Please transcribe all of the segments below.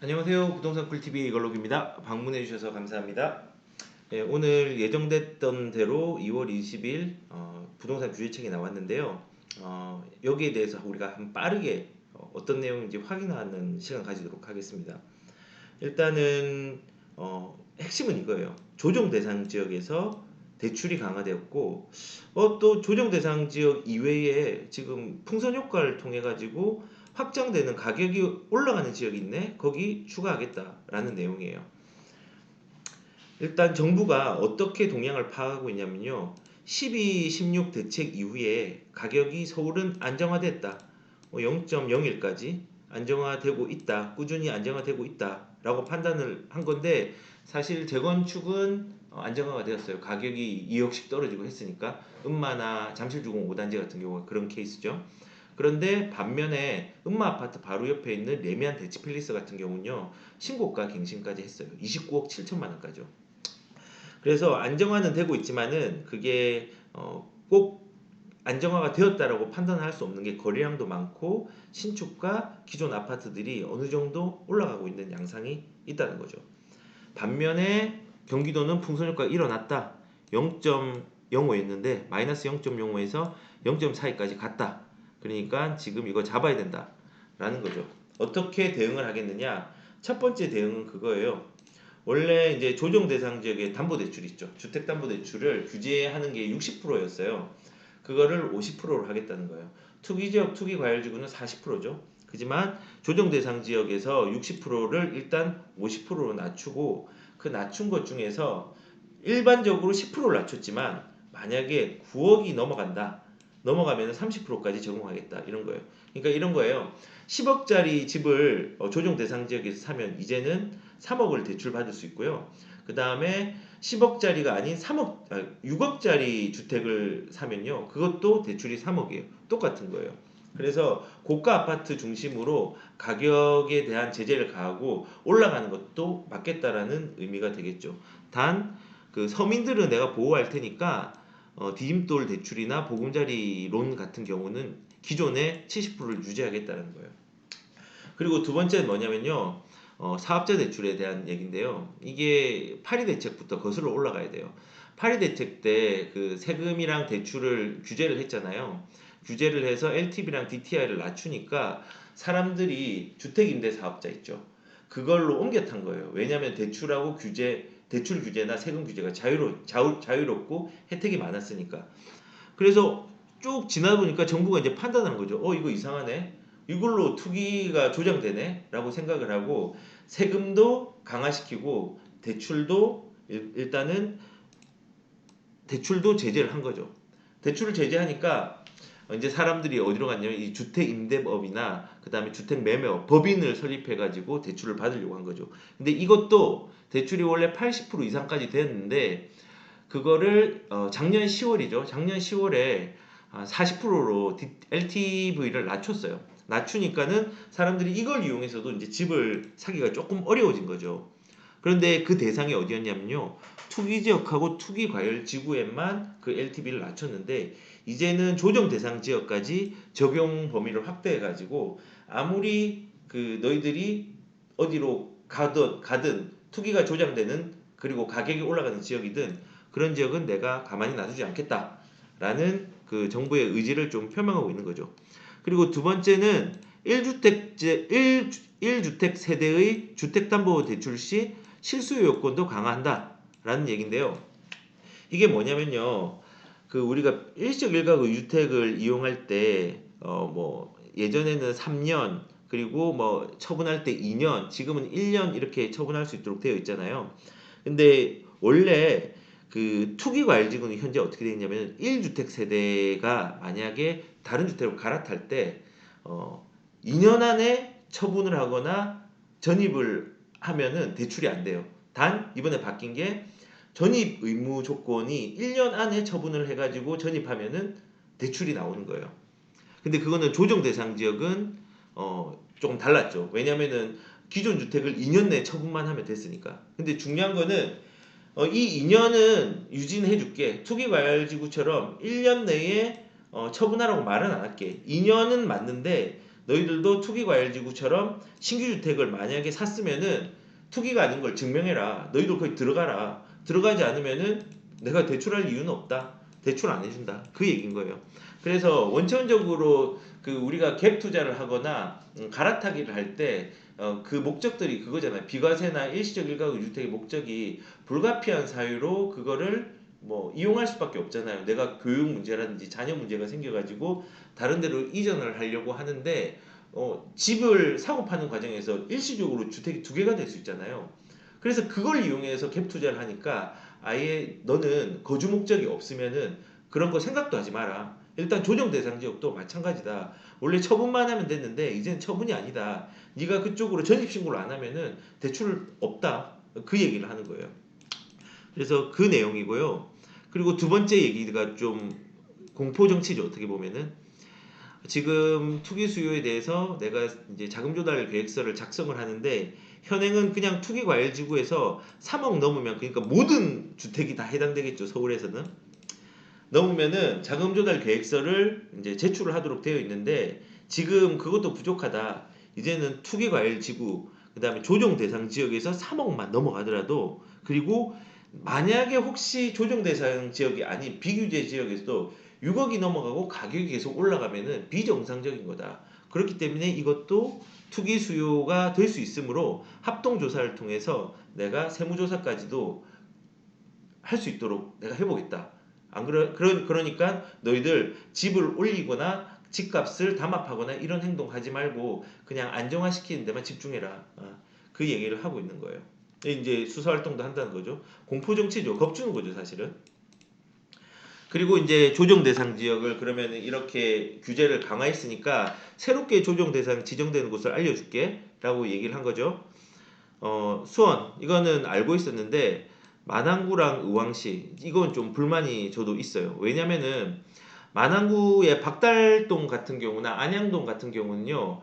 안녕하세요. 부동산 꿀TV 이걸록입니다. 방문해 주셔서 감사합니다. 오늘 예정됐던 대로 2월 20일 부동산 규제책이 나왔는데요. 여기에 대해서 우리가 한 빠르게 떤 내용인지 확인하는 시간 가지도록 하겠습니다. 일단은 핵심은 이거예요. 조정 대상 지역에서 대출이 강화되었고 또 조정 대상 지역 이외에 지금 풍선 효과를 통해 가지고 확장되는 가격이 올라가는 지역이 있네. 거기 추가하겠다라는 내용이에요. 일단 정부가 어떻게 동향을 파악하고 있냐면요. 12, 16 대책 이후에 가격이 서울은 안정화됐다. 0.01까지 안정화되고 있다. 꾸준히 안정화되고 있다라고 판단을 한 건데 사실 재건축은 안정화가 되었어요. 가격이 2억씩 떨어지고 했으니까 음마나 잠실주공 5단지 같은 경우가 그런 케이스죠. 그런데 반면에 음마 아파트 바로 옆에 있는 레미안 대치필리스 같은 경우는요. 신고가 갱신까지 했어요. 29억 7천만 원까지요. 그래서 안정화는 되고 있지만은 그게 꼭 안정화가 되었다라고 판단할 수 없는 게 거래량도 많고 신축과 기존 아파트들이 어느 정도 올라가고 있는 양상이 있다는 거죠. 반면에 경기도는 풍선 효과가 일어났다. 0.05였는데 마이너스 0.05에서 0.42까지 갔다. 그러니까 지금 이거 잡아야 된다라는 거죠. 어떻게 대응을 하겠느냐? 첫 번째 대응은 그거예요. 원래 이제 조정 대상 지역의 담보 대출 있죠. 주택 담보 대출을 규제하는 게 60%였어요. 그거를 50%로 하겠다는 거예요. 투기 지역 투기 과열 지구는 40%죠. 그지만 조정 대상 지역에서 60%를 일단 50%로 낮추고 그 낮춘 것 중에서 일반적으로 10%를 낮췄지만 만약에 9억이 넘어간다. 넘어가면 30%까지 적용하겠다. 이런 거예요. 그러니까 이런 거예요. 10억짜리 집을 조정 대상 지역에서 사면 이제는 3억을 대출 받을 수 있고요. 그 다음에 10억짜리가 아닌 6억짜리 주택을 사면요. 그것도 대출이 3억이에요. 똑같은 거예요. 그래서 고가 아파트 중심으로 가격에 대한 제재를 가하고 올라가는 것도 막겠다라는 의미가 되겠죠. 단 그 서민들은 내가 보호할 테니까 디딤돌 대출이나 보금자리 론 같은 경우는 기존의 70%를 유지하겠다는 거예요. 그리고 두 번째는 뭐냐면요. 사업자 대출에 대한 얘기인데요. 이게 파리 대책부터 거슬러 올라가야 돼요. 파리 대책 때 그 세금이랑 대출을 규제를 했잖아요. 규제를 해서 LTV랑 DTI를 낮추니까 사람들이 주택임대 사업자 있죠. 그걸로 옮겨 탄 거예요. 왜냐하면 대출하고 대출 규제나 세금 규제가 자유롭고 혜택이 많았으니까. 그래서 쭉 지나다 보니까 정부가 이제 판단하는 거죠. 이거 이상하네. 이걸로 투기가 조장되네. 라고 생각을 하고 세금도 강화시키고 일단은 대출도 제재를 한 거죠. 대출을 제재하니까 이제 사람들이 어디로 갔냐면 이 주택임대법이나 그 다음에 주택매매업 법인을 설립해가지고 대출을 받으려고 한 거죠. 근데 이것도 대출이 원래 80% 이상까지 됐는데 그거를 작년 10월이죠. 작년 10월에 40%로 LTV를 낮췄어요. 낮추니까는 사람들이 이걸 이용해서도 이제 집을 사기가 조금 어려워진 거죠. 그런데 그 대상이 어디였냐면요. 투기 지역하고 투기 과열 지구에만 그 LTV를 낮췄는데 이제는 조정 대상 지역까지 적용 범위를 확대해 가지고 아무리 그 너희들이 어디로 가든 투기가 조장되는 그리고 가격이 올라가는 지역이든 그런 지역은 내가 가만히 놔두지 않겠다라는 그 정부의 의지를 좀 표명하고 있는 거죠. 그리고 두 번째는 1주택 세대의 주택담보대출 시 실수요 요건도 강화한다라는 얘긴데요. 이게 뭐냐면요. 그 우리가 일시적 일가구 주택을 이용할 때 뭐 예전에는 3년 그리고 뭐 처분할 때 2년, 지금은 1년 이렇게 처분할 수 있도록 되어 있잖아요. 근데 원래 그 투기 과열지구는 현재 어떻게 되어 있냐면 1주택 세대가 만약에 다른 주택으로 갈아탈 때 2년 안에 처분을 하거나 전입을 하면은 대출이 안 돼요. 단 이번에 바뀐 게 전입 의무 조건이 1년 안에 처분을 해가지고 전입하면은 대출이 나오는 거예요. 근데 그거는 조정 대상 지역은 조금 달랐죠. 왜냐면은 기존 주택을 2년 내에 처분만 하면 됐으니까. 근데 중요한 거는 이 2년은 유진해 줄게. 투기과열지구처럼 1년 내에 처분하라고 말은 안 할게. 2년은 맞는데 너희들도 투기과열지구처럼 신규주택을 만약에 샀으면은 투기가 아닌 걸 증명해라. 너희들 거기 들어가라. 들어가지 않으면은 내가 대출할 이유는 없다. 대출 안 해준다. 그 얘기인 거예요. 그래서 원천적으로 그 우리가 갭 투자를 하거나 갈아타기를 할 때 그 목적들이 그거잖아요. 비과세나 일시적 일가구 주택의 목적이 불가피한 사유로 그거를 뭐 이용할 수밖에 없잖아요. 내가 교육 문제라든지 자녀 문제가 생겨가지고 다른 데로 이전을 하려고 하는데 집을 사고 파는 과정에서 일시적으로 주택이 두 개가 될 수 있잖아요. 그래서 그걸 이용해서 갭 투자를 하니까 아예 너는 거주 목적이 없으면은 그런 거 생각도 하지 마라. 일단 조정 대상 지역도 마찬가지다. 원래 처분만 하면 됐는데 이제는 처분이 아니다. 네가 그쪽으로 전입 신고를 안 하면은 대출 없다. 그 얘기를 하는 거예요. 그래서 그 내용이고요. 그리고 두 번째 얘기가 좀 공포 정치죠. 어떻게 보면은 지금 투기 수요에 대해서 내가 이제 자금 조달 계획서를 작성을 하는데 현행은 그냥 투기 과열 지구에서 3억 넘으면 그러니까 모든 주택이 다 해당되겠죠. 서울에서는 넘으면은 자금 조달 계획서를 이제 제출을 하도록 되어 있는데 지금 그것도 부족하다. 이제는 투기 과열 지구 그다음에 조정 대상 지역에서 3억만 넘어가더라도 그리고 만약에 혹시 조정 대상 지역이 아닌 비규제 지역에서도 6억이 넘어가고 가격이 계속 올라가면은 비정상적인 거다. 그렇기 때문에 이것도 투기 수요가 될 수 있으므로 합동 조사를 통해서 내가 세무조사까지도 할 수 있도록 내가 해보겠다. 안 그러니까 너희들 집을 올리거나 집값을 담합하거나 이런 행동하지 말고 그냥 안정화시키는 데만 집중해라. 그 얘기를 하고 있는 거예요. 이제 수사 활동도 한다는 거죠. 공포 정치죠. 겁주는 거죠, 사실은. 그리고 이제 조정 대상 지역을 그러면 이렇게 규제를 강화했으니까 새롭게 조정 대상 지정되는 곳을 알려줄게라고 얘기를 한 거죠. 수원 이거는 알고 있었는데 만안구랑 의왕시 이건 좀 불만이 저도 있어요. 왜냐면은 만안구의 박달동 같은 경우나 안양동 같은 경우는요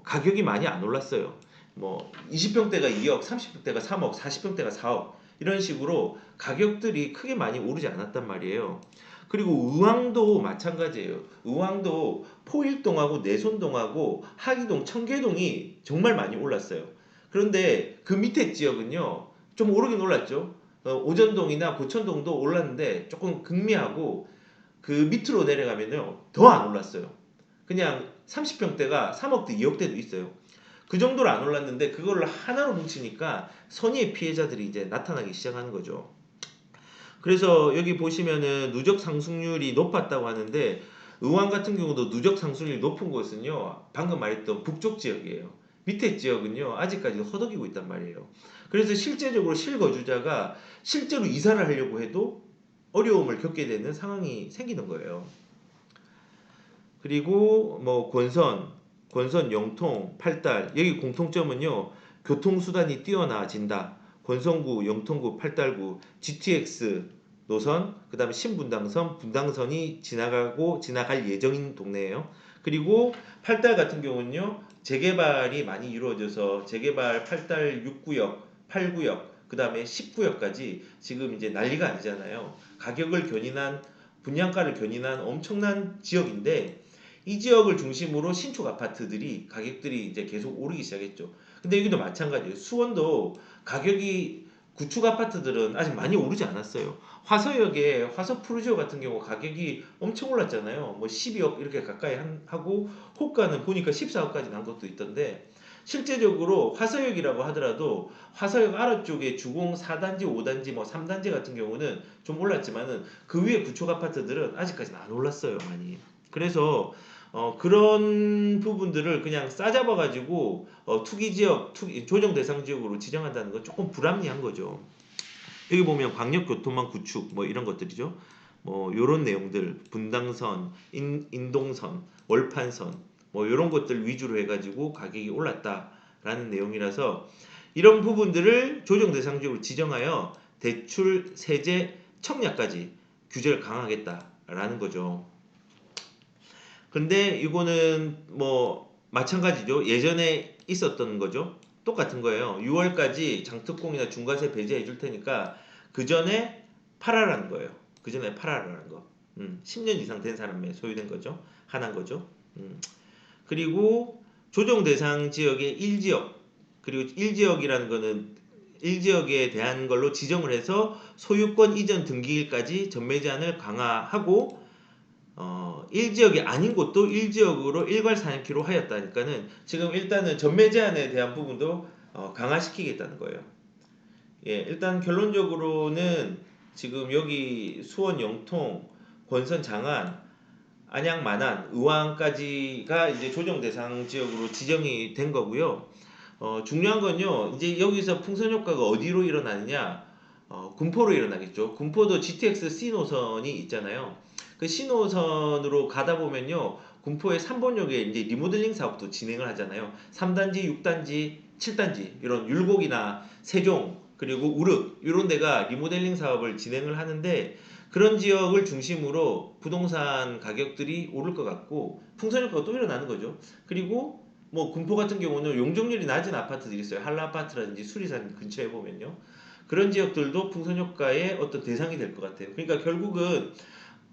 가격이 많이 안 올랐어요. 뭐 20평대가 2억, 30평대가 3억, 40평대가 4억 이런 식으로 가격들이 크게 많이 오르지 않았단 말이에요. 그리고 의왕도 마찬가지예요. 의왕도 포일동하고 내손동하고 하기동, 청계동이 정말 많이 올랐어요. 그런데 그 밑에 지역은요 좀 오르긴 올랐죠. 오전동이나 고천동도 올랐는데 조금 극미하고 그 밑으로 내려가면요 더 안 올랐어요. 그냥 30평대가 3억대, 2억대도 있어요. 그 정도로 안 올랐는데 그걸 하나로 뭉치니까 선의의 피해자들이 이제 나타나기 시작하는 거죠. 그래서 여기 보시면은 누적 상승률이 높았다고 하는데 의왕 같은 경우도 누적 상승률이 높은 곳은요 방금 말했던 북쪽 지역이에요. 밑에 지역은요 아직까지 허덕이고 있단 말이에요. 그래서 실제적으로 실거주자가 실제로 이사를 하려고 해도 어려움을 겪게 되는 상황이 생기는 거예요. 그리고 뭐 권선, 영통, 팔달 여기 공통점은요 교통수단이 뛰어나진다. 권선구, 영통구, 팔달구, GTX 노선, 그 다음에 신분당선, 분당선이 지나갈 예정인 동네예요. 그리고 팔달 같은 경우는요 재개발이 많이 이루어져서 재개발 팔달 6구역, 8구역, 그 다음에 10구역까지 지금 이제 난리가 아니잖아요. 가격을 견인한 분양가를 견인한 엄청난 지역인데 이 지역을 중심으로 신축 아파트들이 가격들이 이제 계속 오르기 시작했죠. 근데 여기도 마찬가지예요. 수원도 가격이 구축 아파트들은 아직 많이 오르지 않았어요. 화서역에 화서 푸르지오 같은 경우 가격이 엄청 올랐잖아요. 뭐 12억 이렇게 가까이 하고 호가는 보니까 14억까지 난 것도 있던데 실제적으로 화서역이라고 하더라도 화서역 아래쪽에 주공 4단지, 5단지, 뭐 3단지 같은 경우는 좀 올랐지만은 그 위에 구축 아파트들은 아직까지는 안 올랐어요, 많이. 그래서 그런 부분들을 그냥 싸잡아 가지고 투기 지역, 조정 대상 지역으로 지정한다는 건 조금 불합리한 거죠. 여기 보면 광역교통망 구축 뭐 이런 것들이죠. 뭐 요런 내용들 분당선, 인동선, 월판선 뭐 요런 것들 위주로 해가지고 가격이 올랐다라는 내용이라서 이런 부분들을 조정 대상 지역으로 지정하여 대출, 세제, 청약까지 규제를 강화하겠다라는 거죠. 근데 이거는 뭐 마찬가지죠. 예전에 있었던 거죠. 똑같은 거예요. 6월까지 장특공이나 중과세 배제해 줄 테니까 그 전에 팔아라는 거예요. 그 전에 팔아라는 거. 10년 이상 된 사람에 소유된 거죠. 하나인 거죠. 그리고 조정 대상 지역의 1지역, 그리고 1지역이라는 거는 1지역에 대한 걸로 지정을 해서 소유권 이전 등기일까지 전매 제한을 강화하고 1지역이 아닌 곳도 1지역으로 일괄 사냥키로 하였다니까는 지금 일단은 전매 제한에 대한 부분도 강화시키겠다는 거예요. 예, 일단 결론적으로는 지금 여기 수원, 영통, 권선, 장안, 안양, 만안, 의왕까지가 이제 조정 대상 지역으로 지정이 된 거고요. 중요한 건요, 이제 여기서 풍선 효과가 어디로 일어나느냐, 군포로 일어나겠죠. 군포도 GTX C 노선이 있잖아요. 그 C 노선으로 가다 보면요, 군포의 3번역에 이제 리모델링 사업도 진행을 하잖아요. 3단지, 6단지, 7단지 이런 율곡이나 세종 그리고 우륵 이런 데가 리모델링 사업을 진행을 하는데 그런 지역을 중심으로 부동산 가격들이 오를 것 같고 풍선 효과가 또 일어나는 거죠. 그리고 뭐 군포 같은 경우는 용적률이 낮은 아파트들이 있어요. 한라 아파트라든지 수리산 근처에 보면요. 그런 지역들도 풍선 효과의 어떤 대상이 될 것 같아요. 그러니까 결국은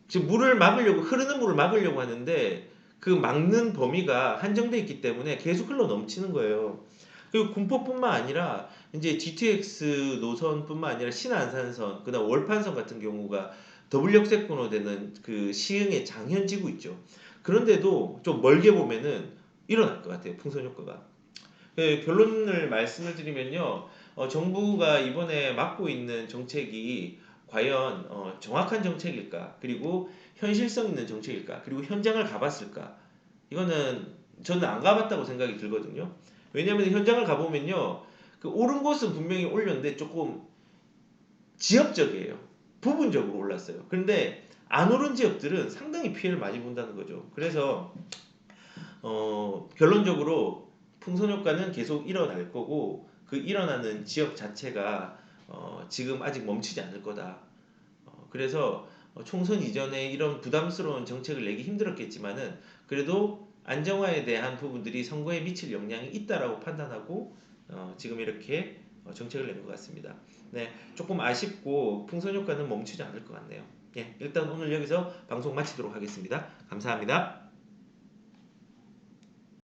지금 물을 막으려고 흐르는 물을 막으려고 하는데 그 막는 범위가 한정돼 있기 때문에 계속 흘러 넘치는 거예요. 그리고 군포뿐만 아니라 이제 GTX 노선뿐만 아니라 신안산선, 그다음 월판선 같은 경우가 더블 역세권으로 되는 그 시흥의 장현지구 있죠. 그런데도 좀 멀게 보면은 일어날 것 같아요. 풍선 효과가. 결론을 말씀을 드리면요. 정부가 이번에 맡고 있는 정책이 과연 정확한 정책일까? 그리고 현실성 있는 정책일까? 그리고 현장을 가봤을까? 이거는 저는 안 가봤다고 생각이 들거든요. 왜냐하면 현장을 가보면요. 그 오른 곳은 분명히 올렸는데 조금 지역적이에요. 부분적으로 올랐어요. 그런데 안 오른 지역들은 상당히 피해를 많이 본다는 거죠. 그래서 결론적으로 풍선 효과는 계속 일어날 거고 그 일어나는 지역 자체가 지금 아직 멈추지 않을 거다. 그래서 총선 이전에 이런 부담스러운 정책을 내기 힘들었겠지만은 그래도 안정화에 대한 부분들이 선거에 미칠 영향이 있다라고 판단하고 지금 이렇게 정책을 낸 것 같습니다. 네, 조금 아쉽고 풍선 효과는 멈추지 않을 것 같네요. 예, 일단 오늘 여기서 방송 마치도록 하겠습니다. 감사합니다.